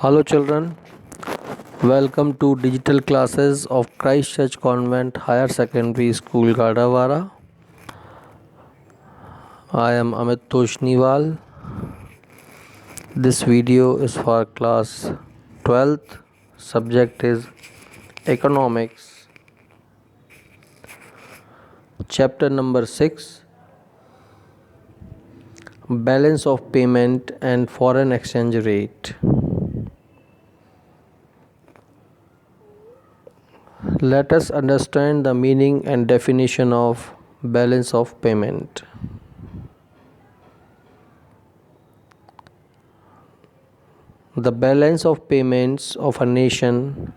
Hello children, welcome to digital classes of Christchurch Convent Higher Secondary School Gadarwara. I am Amit Toshniwal. This video is for class 12th. Subject is economics. Chapter number 6, balance of payment and foreign exchange rate. Let us understand the meaning and definition of balance of payment. The balance of payments of a nation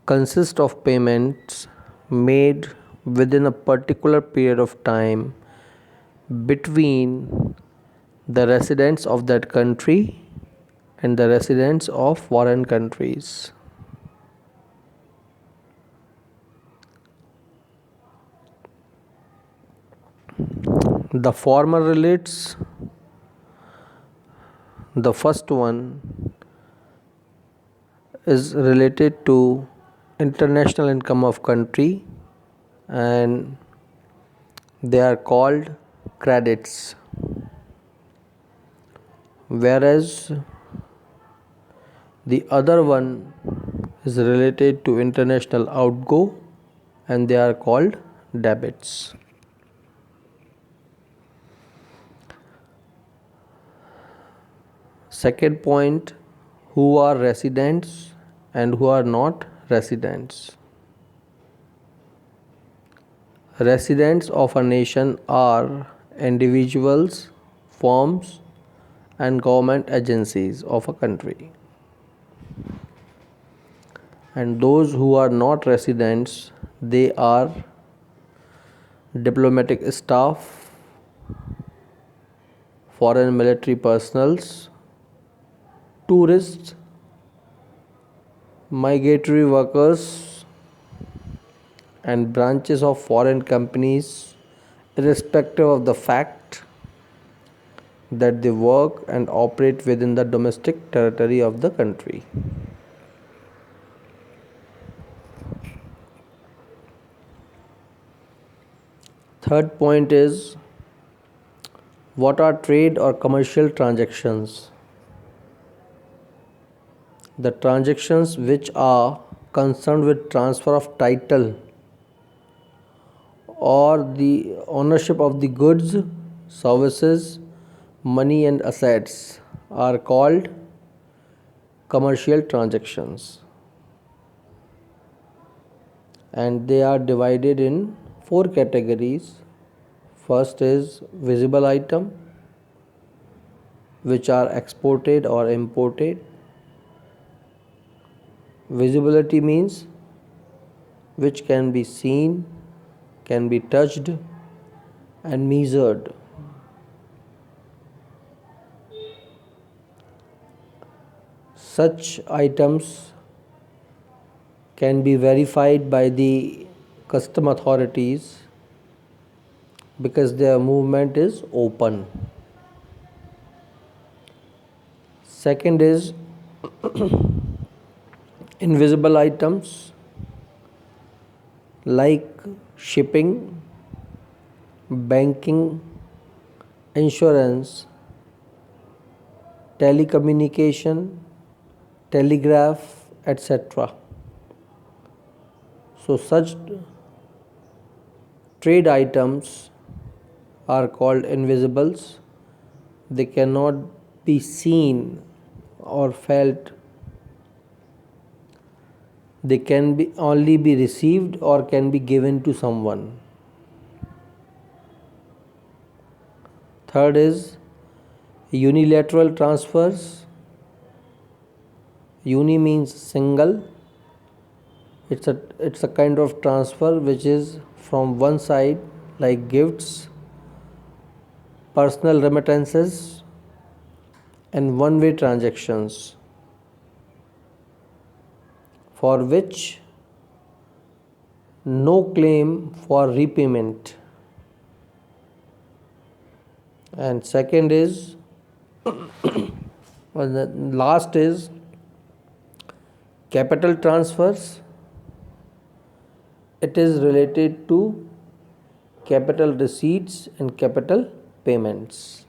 consists of payments made within a particular period of time between the residents of that country and the residents of foreign countries. The former relates, the first one is related to international income of country and they are called credits, whereas the other one is related to international outgo and they are called debits. Second point, who are residents and who are not residents. Residents of a nation are individuals, firms, and government agencies of a country. And those who are not residents, they are diplomatic staff, foreign military personnels, tourists, migratory workers, and branches of foreign companies, irrespective of the fact that they work and operate within the domestic territory of the country. Third point is, what are trade or commercial transactions? The transactions which are concerned with transfer of title or the ownership of the goods, services, money and assets are called commercial transactions, and they are divided in 4 categories. First is visible item, which are exported or imported. Visibility means which can be seen, can be touched and measured. Such items can be verified by the custom authorities because their movement is open. Second is invisible items like shipping, banking, insurance, telecommunication, telegraph, etc. So such trade items are called invisibles. They cannot be seen or felt. They can only be received or can be given to someone. Third is unilateral transfers. Uni means single. It's a kind of transfer which is from one side, like gifts, personal remittances, and one-way transactions, for which no claim for repayment. And second is, the last is Capital transfers, it is related to capital receipts and capital payments.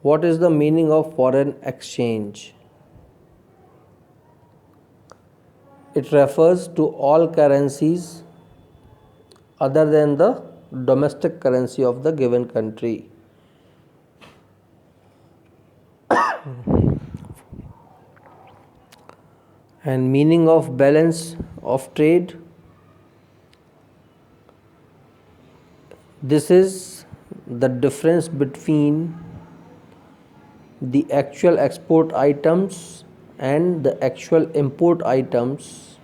What is the meaning of foreign exchange? It refers to all currencies other than the domestic currency of the given country. And meaning of balance of trade, this is the difference between the actual export items and the actual import items.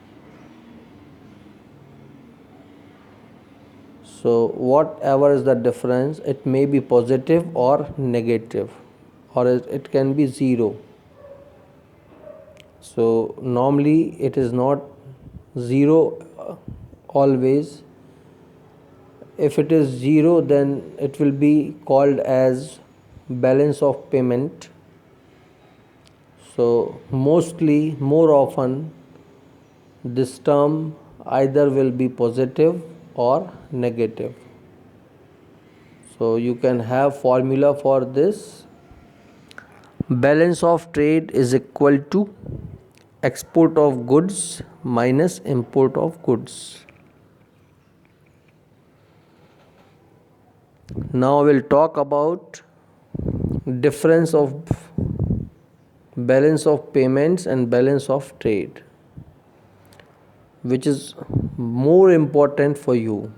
So whatever is the difference, it may be positive or negative, or it can be zero. So normally it is not zero always. If it is zero, then it will be called as balance of payment. So mostly, more often, this term either will be positive or negative. So you can have formula for this. Balance of trade is equal to export of goods minus import of goods. Now we'll talk about difference of balance of payments and balance of trade, which is more important for you.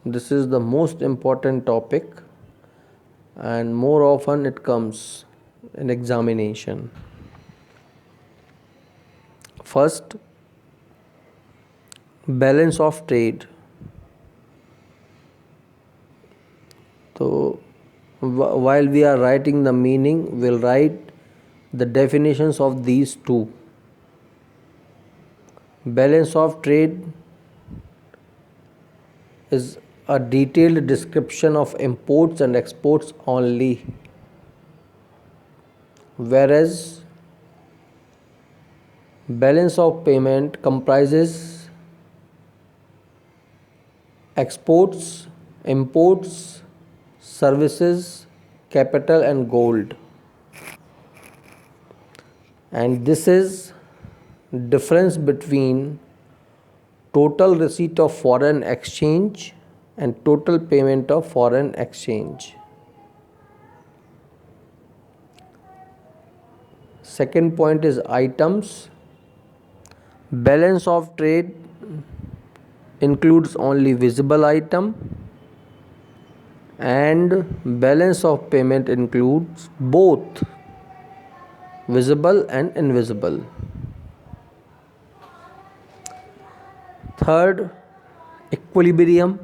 This is the most important topic, and more often it comes in examination. First, balance of trade. So while we are writing the meaning, we'll write the definitions of these two. Balance of trade is a detailed description of imports and exports only, whereas balance of payment comprises exports, imports, services, capital and gold. And this is difference between total receipt of foreign exchange and total payment of foreign exchange. Second point is items. Balance of trade includes only visible item, and balance of payment includes both visible and invisible. Third, equilibrium.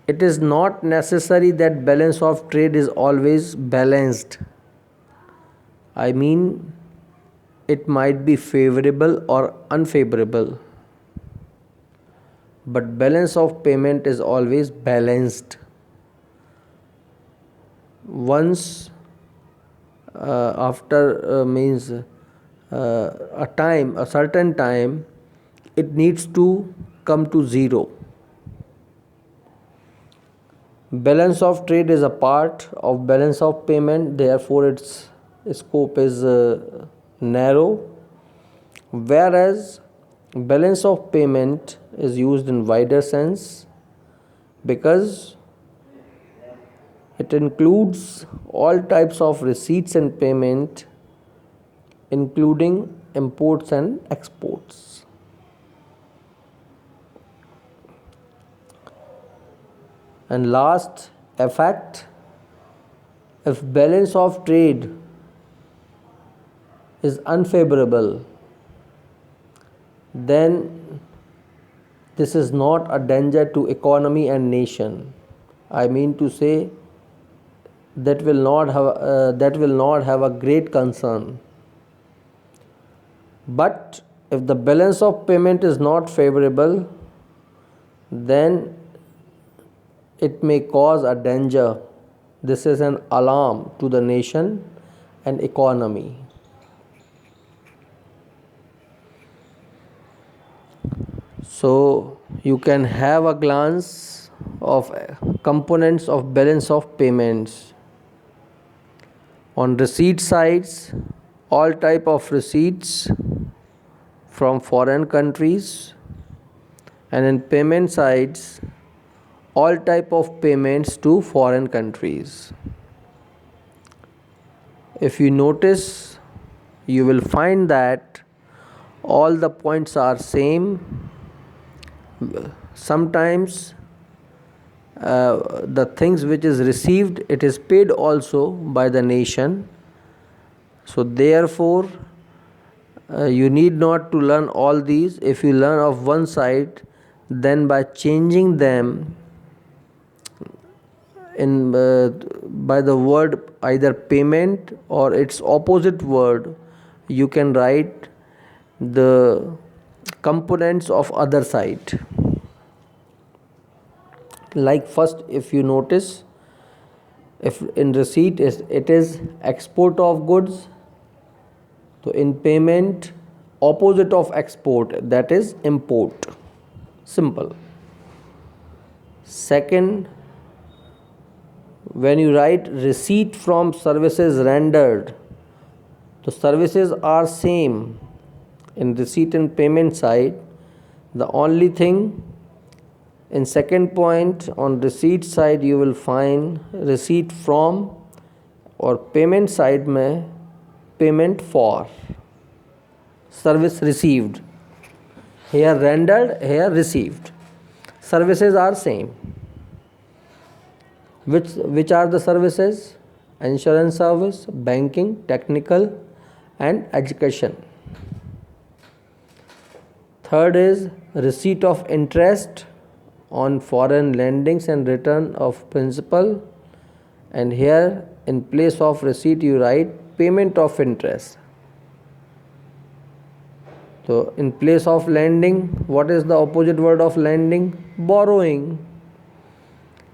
It is not necessary that balance of trade is always balanced. I mean, it might be favorable or unfavorable, but balance of payment is always balanced. Once after a certain time, it needs to come to zero. Balance of trade is a part of balance of payment, therefore its scope is narrow, whereas balance of payment is used in wider sense because it includes all types of receipts and payment, including imports and exports. And last, effect. If balance of trade is unfavorable, then this is not a danger to economy and nation. I mean to say that will not have a great concern. But if the balance of payment is not favorable, then it may cause a danger This is an alarm to the nation and economy. So you can have a glance of components of balance of payments. On receipt sides, all type of receipts from foreign countries, and in payment sides, all type of payments to foreign countries. If you notice, you will find that all the points are same. Sometimes the things which is received, it is paid also by the nation. So therefore you need not to learn all these. If you learn of one side, then by changing them in by the word either payment or its opposite word, you can write the components of other side. Like first, if you notice, if in receipt it is export of goods, so in payment, opposite of export, that is import. Simple. Second, when you write receipt from services rendered, the services are same in receipt and payment side. The only thing, in second point on receipt side, you will find receipt from, or payment side mein payment for, service received. Here rendered, here received. Services are same. Which are the services? Insurance service, banking, technical and education. Third is receipt of interest on foreign lendings and return of principal, and here in place of receipt you write payment of interest. So in place of lending, what is the opposite word of lending? Borrowing.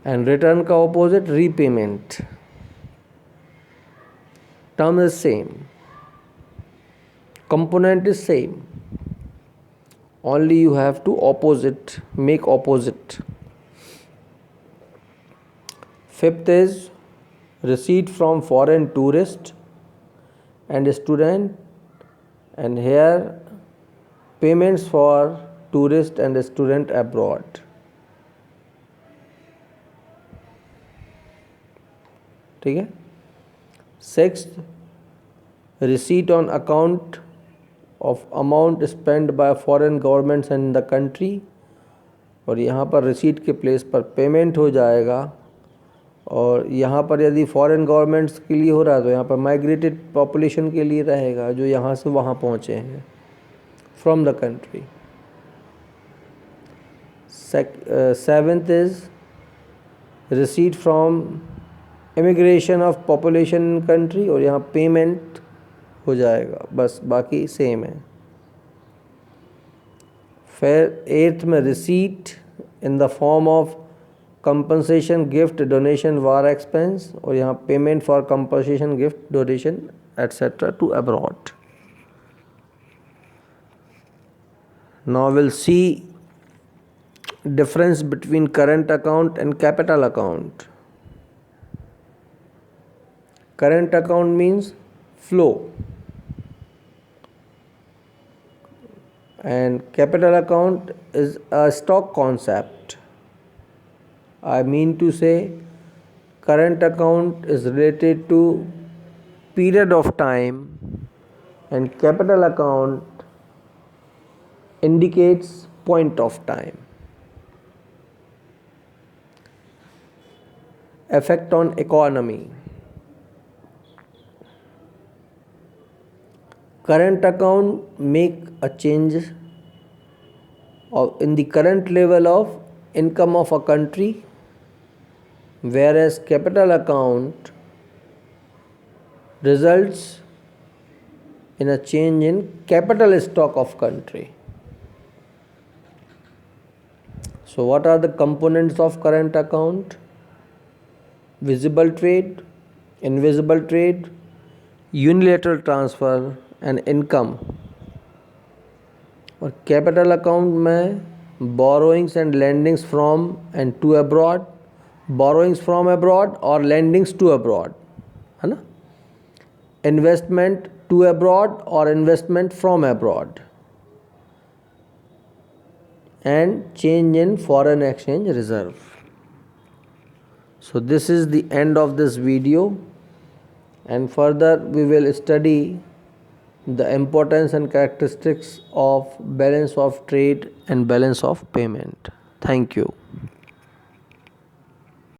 And return का opposite repayment. Term is same. Component is same. Only you have to opposite, make opposite. Fifth is receipt from foreign tourist and student, and here payments for tourist and student abroad. ठीक है. Sixth, receipt on account of amount spent by foreign governments in the country, और यहाँ पर receipt के place पर payment हो जाएगा, और यहाँ पर यदि foreign governments के लिए हो रहा है तो यहाँ पर migrated population के लिए रहेगा जो यहाँ से वहाँ पहुँचे हैं from the country. Seventh is receipt from immigration of population in country, और यहाँ पेमेंट हो जाएगा, बस बाकी सेम है. फिर एट्थ में receipt in the form of compensation, gift, donation, war expense, और यहाँ payment for compensation, gift, donation etcetera to abroad. Now we'll see difference between current account and capital account. Current account means flow, and capital account is a stock concept. I mean to say, current account is related to period of time, and capital account indicates point of time. Effect on economy. Current account make a change in the current level of income of a country, whereas capital account results in a change in capital stock of country. So what are the components of current account? visible trade, invisible trade, unilateral transfer and income. और capital account में borrowings and lendings from and to abroad, borrowings from abroad और lendings to abroad, है ना, investment to abroad और investment from abroad, and change in foreign exchange reserve. So this is the end of this video, and further we will study the importance and characteristics of balance of trade and balance of payment. Thank you.